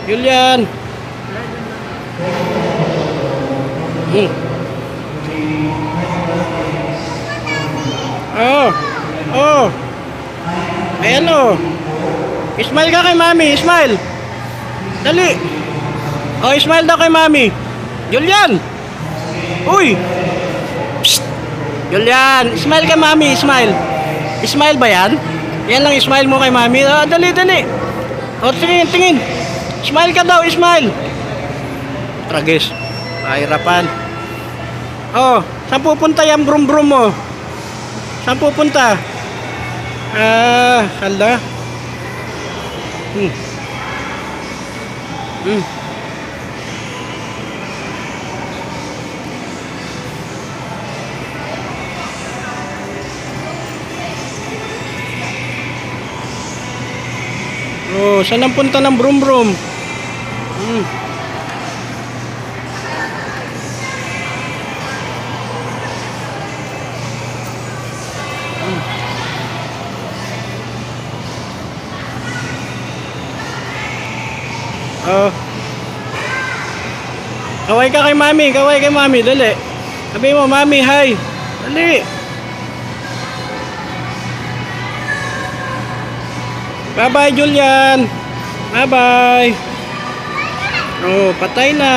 Julian. Oh. Oh. Ayan o. Smile ka kay mami. Smile. Dali. Oh, smile daw kay mami. Julian. Uy. Psst. Julian. Smile kay mami. Smile. Smile ba yan? Yan lang smile mo kay mami. Oh, dali, dali. Oh, tingin, tingin. Smile ka daw. Smile. Tragis. Kahirapan. Oh, saan pupunta yung brum-brum mo? Saan pupunta? Hala. Oh, saan ang punta ng brum-brum? Oh. Kaway ka kay mami, kaway kay mami, dali. Sabi mo, mami, hi. Dali. Bye-bye, Julian. Bye-bye. Oh, patay na.